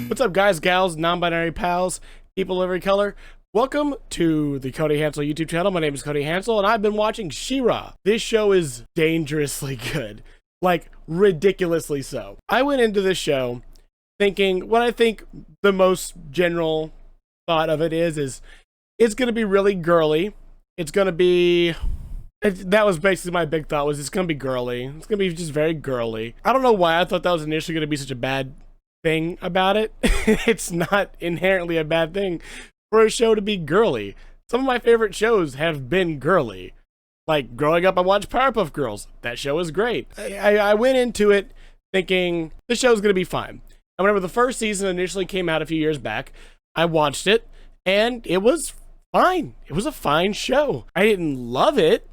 What's up, guys, gals, non-binary pals, people of every color? Welcome to the Cody Hansel YouTube channel. My name is Cody Hansel, and I've been watching She-Ra. This show is dangerously good, like ridiculously so. I went into this show thinking what I think the most general thought of it is it's going to be really girly. It's going to be... that was basically my big thought, was it's going to be girly. It's going to be just very girly. I don't know why I thought that was initially going to be such a bad thing about it. It's not inherently a bad thing for a show to be girly. Some of my favorite shows have been girly. Like growing up, I watched Powerpuff Girls. That show is great. I went into it thinking the show's going to be fine. And whenever the first season initially came out a few years back, I watched it and it was fine. It was a fine show. I didn't love it.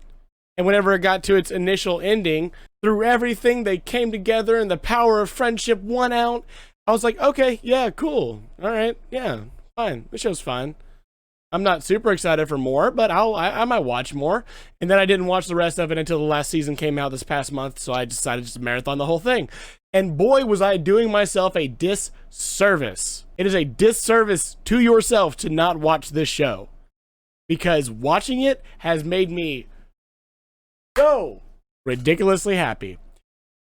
And whenever it got to its initial ending, through everything, they came together and the power of friendship won out. I was like, okay, yeah, cool. All right, yeah, fine. The show's fine. I'm not super excited for more, but I might watch more. And then I didn't watch the rest of it until the last season came out this past month, so I decided just to marathon the whole thing. And boy, was I doing myself a disservice. It is a disservice to yourself to not watch this show, because watching it has made me so ridiculously happy.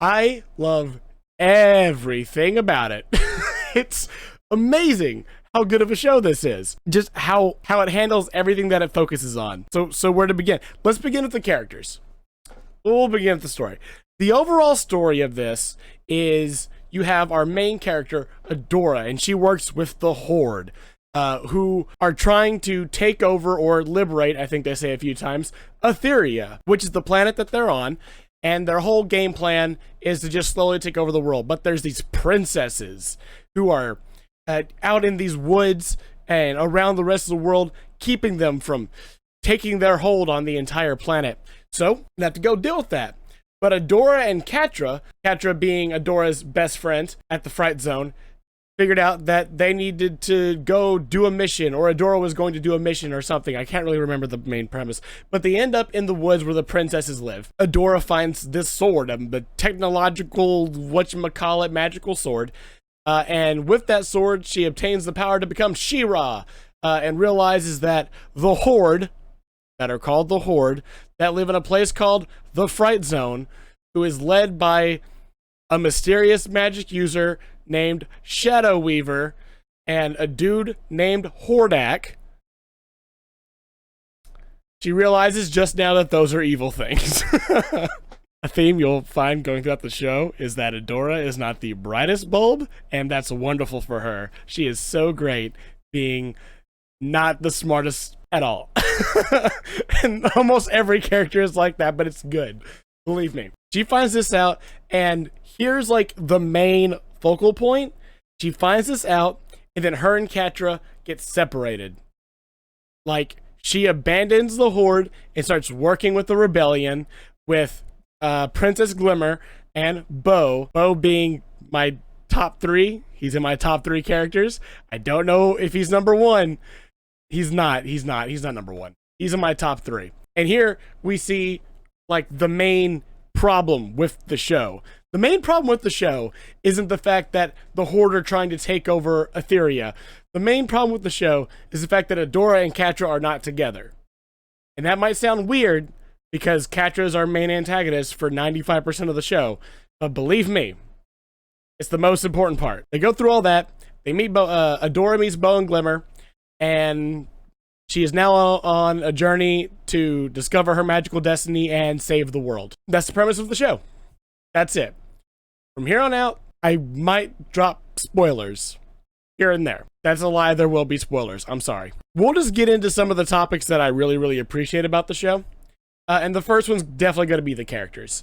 I love everything about it. It's amazing how good of a show this is. Just how it handles everything that it focuses on. So where to begin? Let's begin with the characters. We'll begin with the story. The overall story of this is you have our main character, Adora, and she works with the Horde, who are trying to take over or liberate, I think they say a few times, Etheria, which is the planet that they're on. And their whole game plan is to just slowly take over the world. But there's these princesses who are out in these woods and around the rest of the world, keeping them from taking their hold on the entire planet. So they have to go deal with that. But Adora and Catra being Adora's best friend at the Fright Zone, figured out that they needed to go do a mission, or Adora was going to do a mission or something. I can't really remember the main premise, but they end up in the woods where the princesses live. Adora finds this sword, the technological, whatchamacallit, magical sword, and with that sword, she obtains the power to become She-Ra, and realizes that the Horde, that are called the Horde, that live in a place called the Fright Zone, who is led by a mysterious magic user named Shadow Weaver and a dude named Hordak. She realizes just now that those are evil things. A theme you'll find going throughout the show is that Adora is not the brightest bulb, and that's wonderful for her. She is so great being not the smartest at all. And almost every character is like that, but it's good. Believe me. She finds this out, and here's like the main focal point. She finds this out, and then her and Catra get separated. Like, she abandons the Horde and starts working with the rebellion with Princess Glimmer and Bo. Bo being my top 3. He's in my top 3 characters. I don't know if he's number 1. He's not number 1. He's in my top 3. And here we see like the main problem with the show. The main problem with the show isn't the fact that the Horde are trying to take over Etheria. The main problem with the show is the fact that Adora and Catra are not together. And that might sound weird because Catra is our main antagonist for 95% of the show. But believe me, it's the most important part. They go through all that. They meet Adora meets Bo and Glimmer, and she is now on a journey to discover her magical destiny and save the world. That's the premise of the show. That's it. From here on out, I might drop spoilers here and there. That's a lie. There will be spoilers. I'm sorry. We'll just get into some of the topics that I really, really appreciate about the show. And the first one's definitely going to be the characters.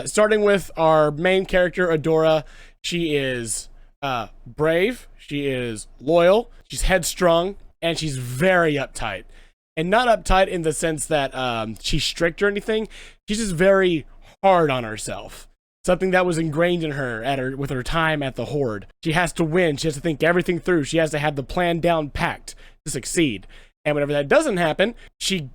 Starting with our main character, Adora. She is brave. She is loyal. She's headstrong. And she's very uptight. And not uptight in the sense that she's strict or anything. She's just very hard on herself. Something that was ingrained in her with her time at the Horde. She has to win. She has to think everything through. She has to have the plan down packed to succeed. And whenever that doesn't happen, she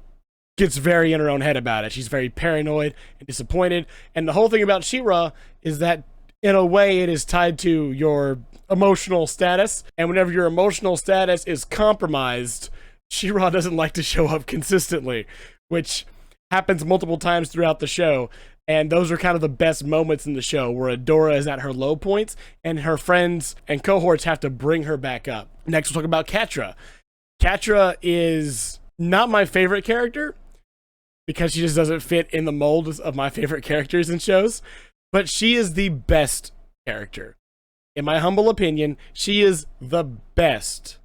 gets very in her own head about it. She's very paranoid and disappointed. And the whole thing about She-Ra is that in a way, it is tied to your emotional status. And whenever your emotional status is compromised, She-Ra doesn't like to show up consistently, which happens multiple times throughout the show. And those are kind of the best moments in the show, where Adora is at her low points and her friends and cohorts have to bring her back up. Next, we'll talk about Catra. Catra is not my favorite character because she just doesn't fit in the mold of my favorite characters in shows, but she is the best character. In my humble opinion, she is the best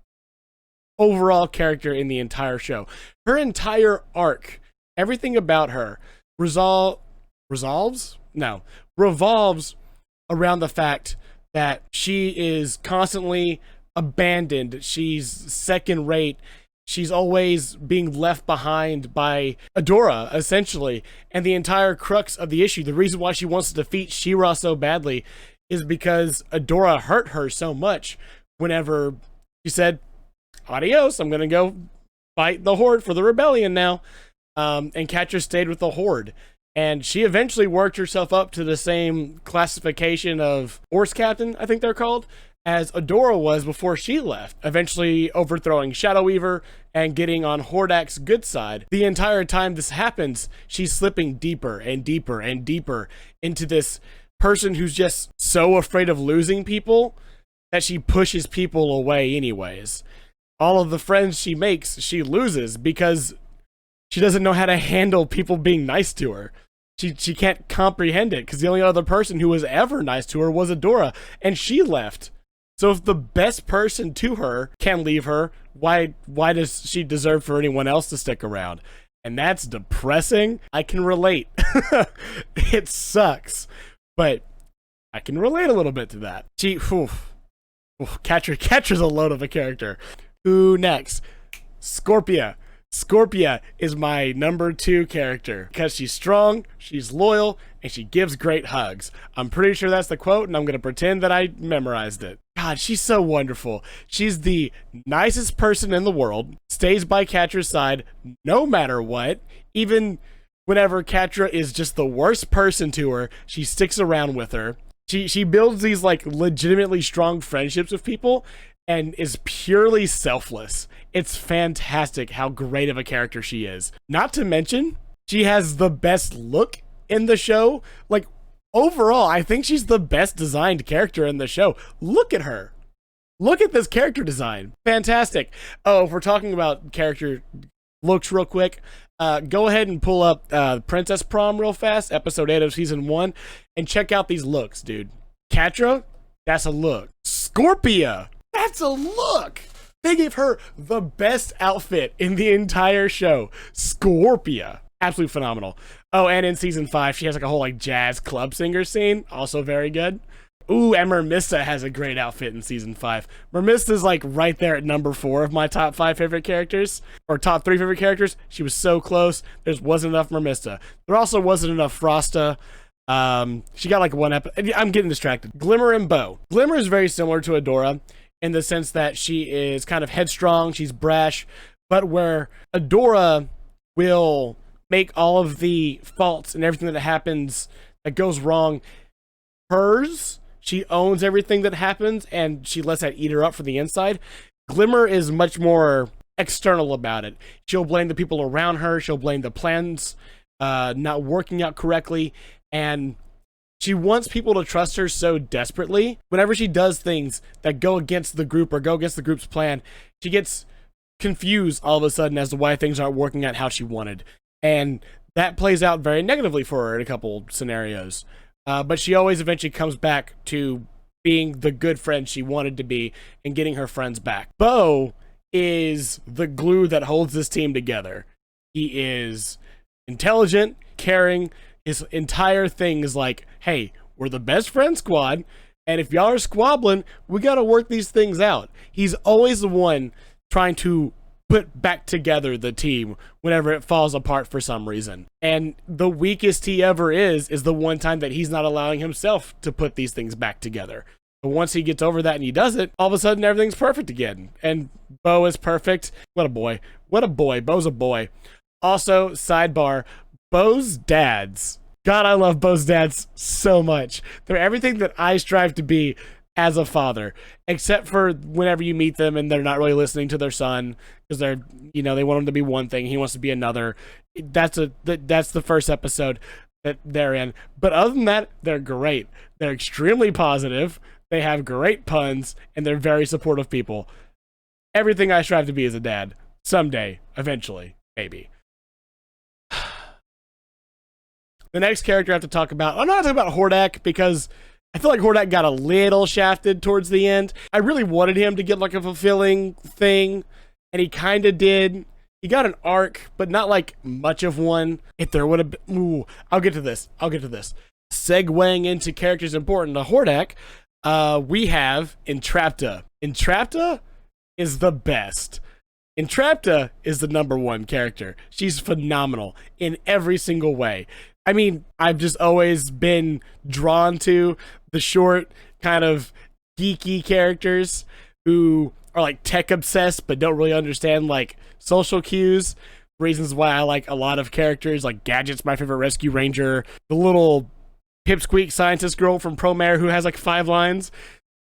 overall character in the entire show. Her entire arc, everything about her revolves around the fact that she is constantly abandoned. She's second rate. She's always being left behind by Adora, essentially. And the entire crux of the issue, the reason why she wants to defeat She-Ra so badly, is because Adora hurt her so much whenever she said, adios, I'm gonna go fight the Horde for the rebellion now. And Catra stayed with the Horde. And she eventually worked herself up to the same classification of Horse Captain, I think they're called, as Adora was before she left, eventually overthrowing Shadow Weaver and getting on Hordak's good side. The entire time this happens, she's slipping deeper and deeper and deeper into this person who's just so afraid of losing people that she pushes people away anyways. All of the friends she makes, she loses because she doesn't know how to handle people being nice to her. She can't comprehend it because the only other person who was ever nice to her was Adora, and she left. So if the best person to her can leave her, why does she deserve for anyone else to stick around? And that's depressing. I can relate. It sucks, but I can relate a little bit to that. Catra's a load of a character. Who next? Scorpia. Scorpia is my number 2 character because she's strong, she's loyal, and she gives great hugs. I'm pretty sure that's the quote, and I'm going to pretend that I memorized it. God, she's so wonderful. She's the nicest person in the world, stays by Catra's side no matter what. Even whenever Catra is just the worst person to her, she sticks around with her. She builds these like legitimately strong friendships with people and is purely selfless. It's fantastic how great of a character she is. Not to mention, she has the best look in the show. Like, overall, I think she's the best designed character in the show. Look at her. Look at this character design. Fantastic. Oh, if we're talking about character looks real quick, go ahead and pull up Princess Prom real fast, episode 8 of season 1, and check out these looks, dude. Catra, that's a look. Scorpia, that's a look. They gave her the best outfit in the entire show. Scorpia. Absolutely phenomenal. Oh, and in season 5, she has like a whole like jazz club singer scene. Also very good. Ooh, and Mermista has a great outfit in season 5. Mermista's like right there at number 4 of my top 5 favorite characters. Or top 3 favorite characters. She was so close. There wasn't enough Mermista. There also wasn't enough Frosta. She got like one episode. I'm getting distracted. Glimmer and Bow. Glimmer is very similar to Adora in the sense that she is kind of headstrong, she's brash, but where Adora will make all of the faults and everything that happens that goes wrong hers. She owns everything that happens and she lets that eat her up from the inside. Glimmer is much more external about it. She'll blame the people around her, she'll blame the plans not working out correctly, and she wants people to trust her so desperately. Whenever she does things that go against the group or go against the group's plan, she gets confused all of a sudden as to why things aren't working out how she wanted. And that plays out very negatively for her in a couple scenarios. But she always eventually comes back to being the good friend she wanted to be and getting her friends back. Bo is the glue that holds this team together. He is intelligent, caring. His entire thing is like, hey, we're the best friend squad, and if y'all are squabbling, we gotta work these things out. He's always the one trying to put back together the team whenever it falls apart for some reason. And the weakest he ever is the one time that he's not allowing himself to put these things back together. But once he gets over that and he does it, all of a sudden everything's perfect again. And Bo is perfect. What a boy. What a boy. Bo's a boy. Also, sidebar, Bo's dads God, I love both dads so much. They're everything that I strive to be as a father, except for whenever you meet them and they're not really listening to their son because they're, they want him to be one thing, he wants to be another. That's the first episode that they're in. But other than that, they're great. They're extremely positive. They have great puns, and they're very supportive people. Everything I strive to be as a dad. Someday, eventually, maybe. The next character I have to talk about, I'm not talking about Hordak because I feel like Hordak got a little shafted towards the end. I really wanted him to get like a fulfilling thing, and he kind of did. He got an arc, but not like much of one. If there would have been, I'll get to this. Segueing into characters important to Hordak, we have Entrapta. Entrapta is the best. Entrapta is the #1 character. She's phenomenal in every single way. I mean, I've just always been drawn to the short, kind of geeky characters who are like tech obsessed but don't really understand like social cues. Reasons why I like a lot of characters like Gadget's my favorite rescue ranger, the little pipsqueak scientist girl from Promare who has like 5 lines.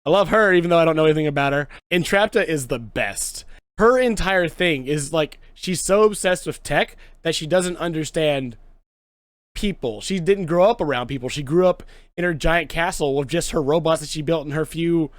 I love her even though I don't know anything about her. Entrapta is the best. Her entire thing is like she's so obsessed with tech that she doesn't understand people. She didn't grow up around people. She grew up in her giant castle with just her robots that she built and her few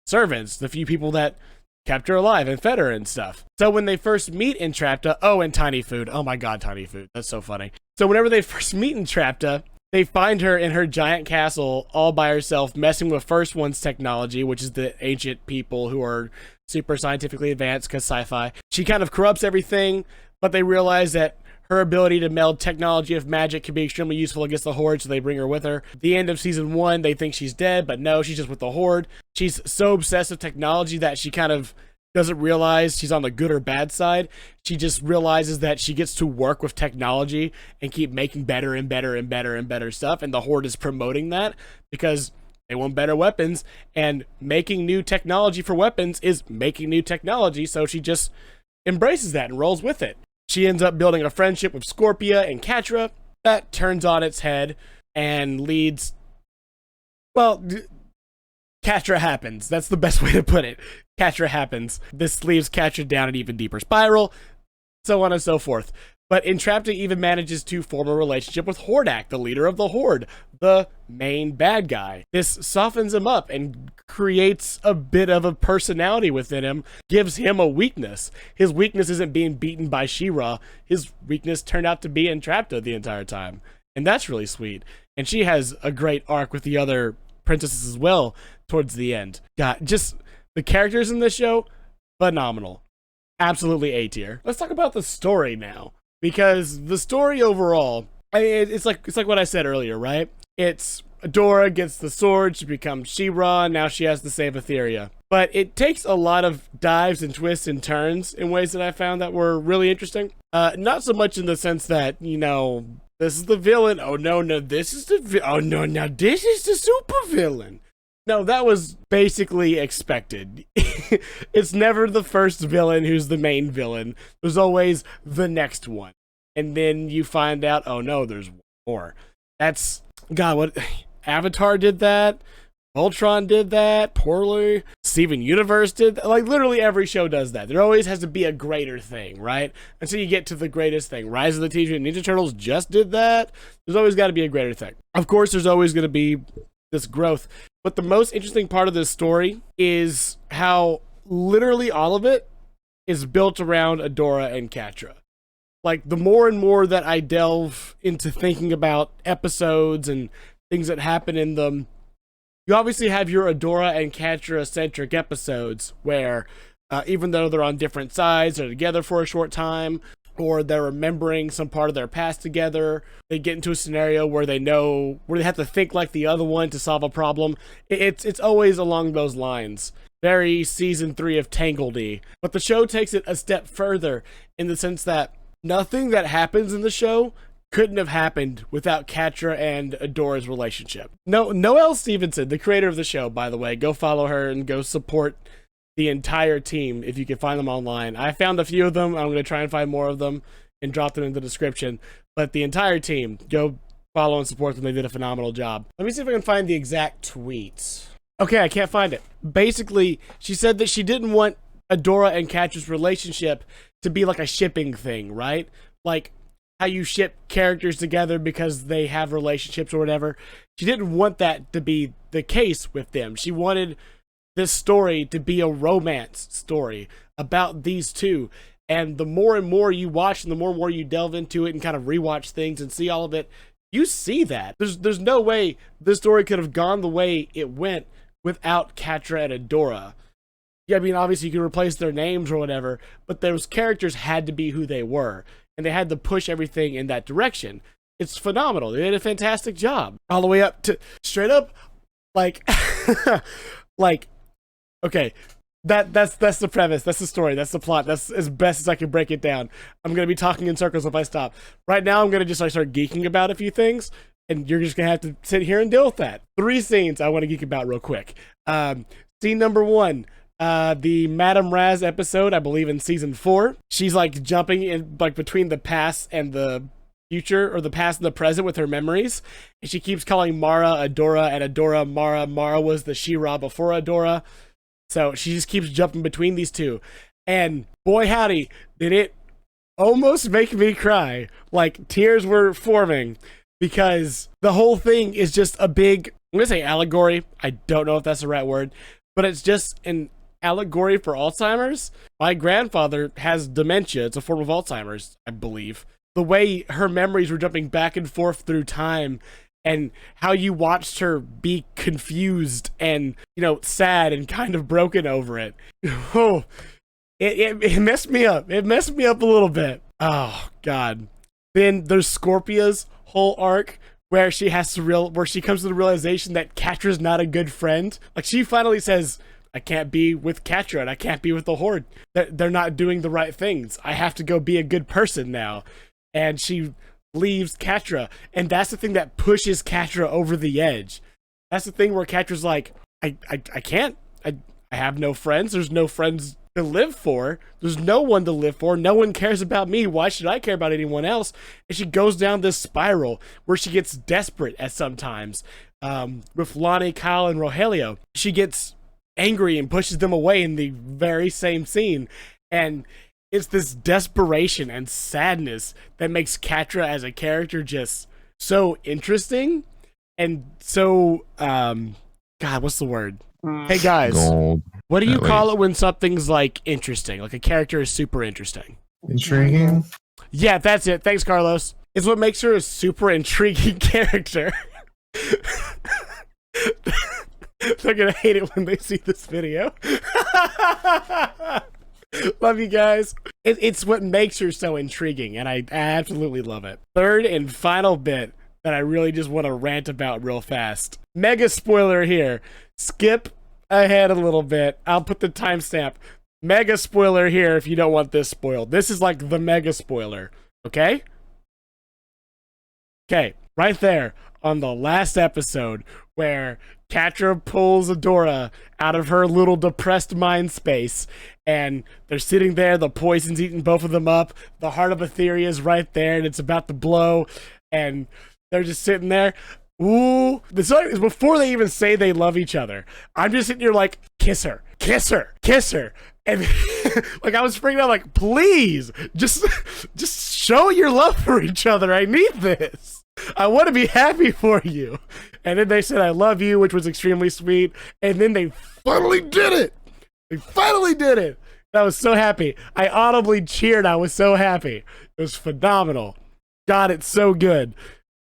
servants, the few people that kept her alive and fed her and stuff. So when they first meet Entrapta, and Tiny Food. Oh my god, Tiny Food. That's so funny. So whenever they first meet Entrapta, they find her in her giant castle all by herself, messing with First One's technology, which is the ancient people who are super scientifically advanced because sci-fi. She kind of corrupts everything, but they realize that her ability to meld technology with magic can be extremely useful against the Horde, so they bring her with her. At the end of season 1, they think she's dead, but no, she's just with the Horde. She's so obsessed with technology that she kind of doesn't realize she's on the good or bad side. She just realizes that she gets to work with technology and keep making better and better and better and better stuff, and the Horde is promoting that because they want better weapons, and making new technology for weapons is making new technology, so she just embraces that and rolls with it. She ends up building a friendship with Scorpia and Catra that turns on its head and leads... Well, Catra happens. That's the best way to put it. Catra happens. This leaves Catra down an even deeper spiral, so on and so forth. But Entrapta even manages to form a relationship with Hordak, the leader of the Horde, the main bad guy. This softens him up and creates a bit of a personality within him, gives him a weakness. His weakness isn't being beaten by She-Ra. His weakness turned out to be Entrapta the entire time. And that's really sweet. And she has a great arc with the other princesses as well towards the end. God, just the characters in this show, phenomenal. Absolutely A tier. Let's talk about the story now. Because the story overall, it's like what I said earlier, right? It's Adora gets the sword, she becomes She-Ra, and now she has to save Etheria. But it takes a lot of dives and twists and turns in ways that I found that were really interesting. Not so much in the sense that, this is the villain. Oh no, this is the now this is the super villain. No, that was basically expected. It's never the first villain who's the main villain. There's always the next one. And then you find out, oh no, there's more. That's, God, what, Avatar did that. Voltron did that poorly. Steven Universe did that. Like, literally every show does that. There always has to be a greater thing, right? Until you get to the greatest thing. Rise of the Teenage Mutant Ninja Turtles just did that. There's always got to be a greater thing. Of course, there's always going to be this growth. But the most interesting part of this story is how literally all of it is built around Adora and Catra. Like, the more and more that I delve into thinking about episodes and things that happen in them, you obviously have your Adora and Catra-centric episodes where even though they're on different sides, they're together for a short time, or they're remembering some part of their past together, they get into a scenario where they have to think like the other one to solve a problem. It's always along those lines. Very season 3 of Tangledy. But the show takes it a step further in the sense that nothing that happens in the show couldn't have happened without Catra and Adora's relationship. Noelle Stevenson, the creator of the show, by the way, go follow her and go support the entire team if you can find them online. I found a few of them. I'm going to try and find more of them and drop them in the description. But the entire team, go follow and support them. They did a phenomenal job. Let me see if I can find the exact tweets. Okay, I can't find it. Basically, she said that she didn't want Adora and Catra's relationship to be like a shipping thing, right? Like how you ship characters together because they have relationships or whatever. She didn't want that to be the case with them. She wanted this story to be a romance story about these two. And the more and more you watch and the more and more you delve into it and kind of rewatch things and see all of it, you see that. There's no way this story could have gone the way it went without Catra and Adora. Yeah, I mean, obviously you can replace their names or whatever, but those characters had to be who they were. And they had to push everything in that direction. It's phenomenal. They did a fantastic job. All the way up to, straight up, like, like, okay, that's the premise, that's the story, that's the plot, that's as best as I can break it down. I'm going to be talking in circles if I stop. Right now, I'm going to just start geeking about a few things, and you're just going to have to sit here and deal with that. 3 scenes I want to geek about real quick. Scene number 1. The Madame Raz episode, I believe in season 4. She's like jumping in like between the past and the future, or the past and the present with her memories. And she keeps calling Mara Adora and Adora Mara. Mara was the She-Ra before Adora. So she just keeps jumping between these two. And boy howdy, did it almost make me cry. Like tears were forming because the whole thing is just a big, I'm gonna say allegory. I don't know if that's the right word, but it's just an allegory for Alzheimer's. My grandfather has dementia. It's a form of Alzheimer's, I believe. The way her memories were jumping back and forth through time, and how you watched her be confused and, you know, sad and kind of broken over it. Oh, it messed me up. It messed me up a little bit. Oh God. Then there's Scorpia's whole arc where she has to where she comes to the realization that Catra's not a good friend. Like she finally says, I can't be with Catra and I can't be with the Horde. They're not doing the right things. I have to go be a good person now. And she leaves Catra. And that's the thing that pushes Catra over the edge. That's the thing where Catra's like, I can't. I have no friends. There's no friends to live for. There's no one to live for. No one cares about me. Why should I care about anyone else? And she goes down this spiral where she gets desperate at sometimes. With Lonnie, Kyle, and Rogelio. She gets angry and pushes them away in the very same scene. And it's this desperation and sadness that makes Catra as a character just so interesting and so God, what's the word? Hey guys, Gold. what do you call it when something's like interesting, like a character is super interesting? Intriguing? Yeah, that's it. Thanks, Carlos. It's what makes her a super intriguing character. They're gonna hate it when they see this video. Love you guys. It's what makes her so intriguing, and I absolutely love it. Third and final bit that I really just want to rant about real fast. Mega spoiler here. Skip ahead a little bit. I'll put the timestamp. Mega spoiler here if you don't want this spoiled. This is like the mega spoiler. Okay? Okay, right there on the last episode where Catra pulls Adora out of her little depressed mind space, and they're sitting there, the poison's eating both of them up, the heart of Etheria is right there, and it's about to blow, and they're just sitting there. Ooh, this is before they even say they love each other. I'm just sitting here like, kiss her, kiss her, kiss her. And like I was freaking out like, please, just show your love for each other. I need this. I want to be happy for you. And then they said, I love you, which was extremely sweet. And then they finally did it. They finally did it. And I was so happy. I audibly cheered. I was so happy. It was phenomenal. God, it's so good.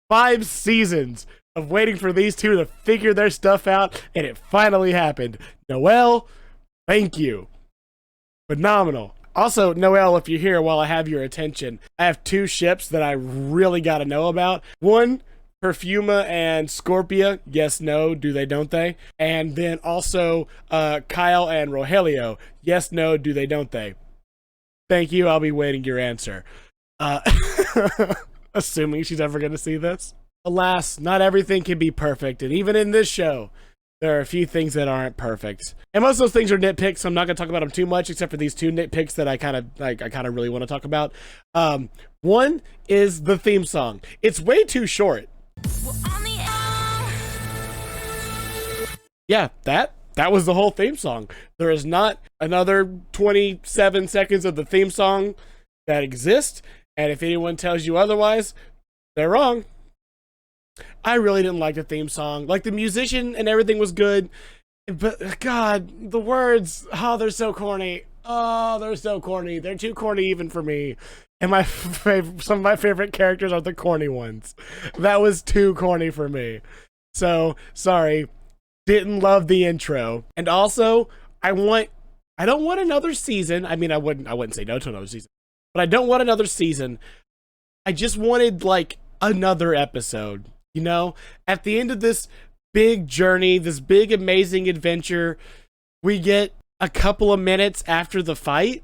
5 seasons of waiting for these two to figure their stuff out, and it finally happened. Noelle, thank you. Phenomenal. Also, Noelle, if you're here while I have your attention, I have 2 ships that I really got to know about. One, Perfuma and Scorpia. Yes, no, do they, don't they? And then also Kyle and Rogelio. Yes, no, do they, don't they? Thank you. I'll be waiting your answer. Assuming she's ever going to see this. Alas, not everything can be perfect, and even in this show, there are a few things that aren't perfect. And most of those things are nitpicks, so I'm not going to talk about them too much, except for these 2 nitpicks that I kind of really want to talk about. One is the theme song. It's way too short. Yeah, that was the whole theme song. There is not another 27 seconds of the theme song that exists, and if anyone tells you otherwise, they're wrong. I really didn't like the theme song. Like, the musician and everything was good, but God, the words, oh, they're so corny. Oh, they're so corny. They're too corny even for me. And some of my favorite characters are the corny ones. That was too corny for me. So, sorry. Didn't love the intro. And also, I don't want another season. I mean, I wouldn't say no to another season. But I don't want another season. I just wanted, like, another episode. You know? At the end of this big journey, this big amazing adventure, we get a couple of minutes after the fight,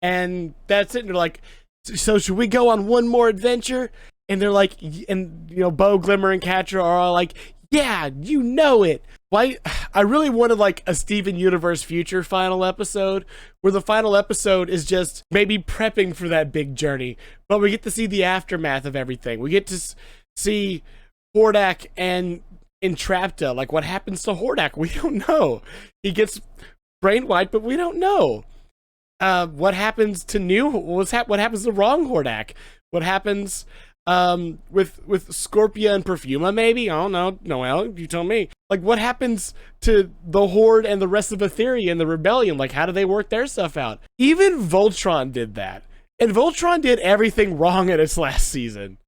and that's it. And they're like, so should we go on one more adventure? And they're like, and you know, Bo, Glimmer, and Catra are all like, yeah, you know it. Why? I really wanted like a Steven Universe Future final episode, where the final episode is just maybe prepping for that big journey, but we get to see the aftermath of everything. We get to see Hordak and Entrapta. Like, what happens to Hordak? We don't know. He gets brain wiped, but we don't know. What happens to what happens to wrong Hordak? What happens with Scorpia and Perfuma, maybe? I don't know. Noelle, you tell me. Like, what happens to the Horde and the rest of Etheria and the Rebellion? Like, how do they work their stuff out? Even Voltron did that. And Voltron did everything wrong in its last season.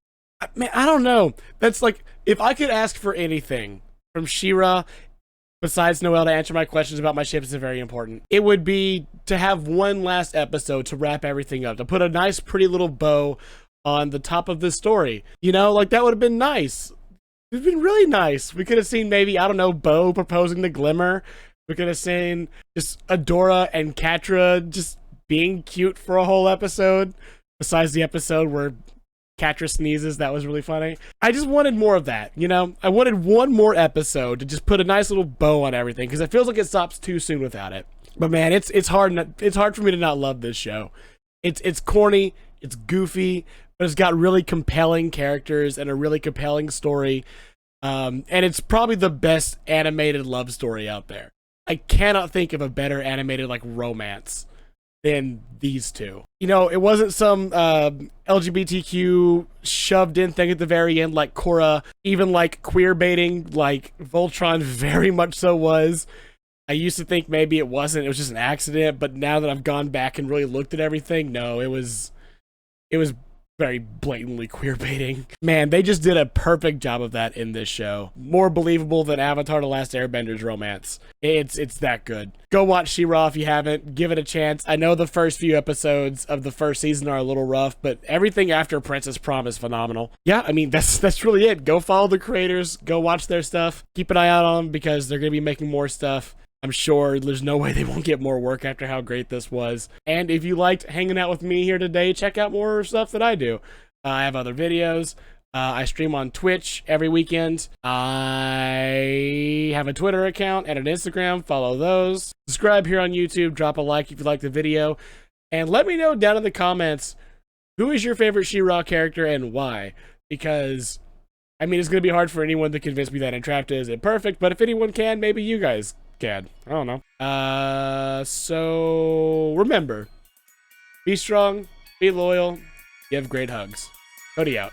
Man, I don't know. That's like, if I could ask for anything from She-Ra, besides Noelle to answer my questions about my ships is very important, it would be to have one last episode to wrap everything up, to put a nice pretty little bow on the top of this story. You know, like, that would have been nice. It would have been really nice. We could have seen maybe, I don't know, Bo proposing to Glimmer. We could have seen just Adora and Catra just being cute for a whole episode, besides the episode where Catra sneezes. That was really funny. I just wanted more of that, you know? I wanted one more episode to just put a nice little bow on everything, because it feels like it stops too soon without it. But man, it's hard for me to not love this show. It's corny, it's goofy, but it's got really compelling characters and a really compelling story. And it's probably the best animated love story out there. I cannot think of a better animated, like, romance than these two. You know, it wasn't some LGBTQ shoved in thing at the very end like Korra, even like queer baiting like Voltron very much so was. I used to think maybe it wasn't, it was just an accident, but now that I've gone back and really looked at everything, no, it was very blatantly queer baiting. Man, they just did a perfect job of that in this show. More believable than Avatar: The Last Airbender's romance. It's that good. Go watch She-Ra if you haven't. Give it a chance. I know the first few episodes of the first season are a little rough, but everything after Princess Prom is phenomenal. Yeah, I mean, that's really it. Go follow the creators. Go watch their stuff. Keep an eye out on them, because they're going to be making more stuff. I'm sure there's no way they won't get more work after how great this was. And if you liked hanging out with me here today, check out more stuff that I do. I have other videos. I stream on Twitch every weekend. I have a Twitter account and an Instagram. Follow those. Subscribe here on YouTube. Drop a like if you like the video. And let me know down in the comments, who is your favorite She-Ra character and why? Because, I mean, it's going to be hard for anyone to convince me that Entrapta isn't perfect, but if anyone can, maybe you guys can. I don't know. So remember, be strong, be loyal, give great hugs. Cody out.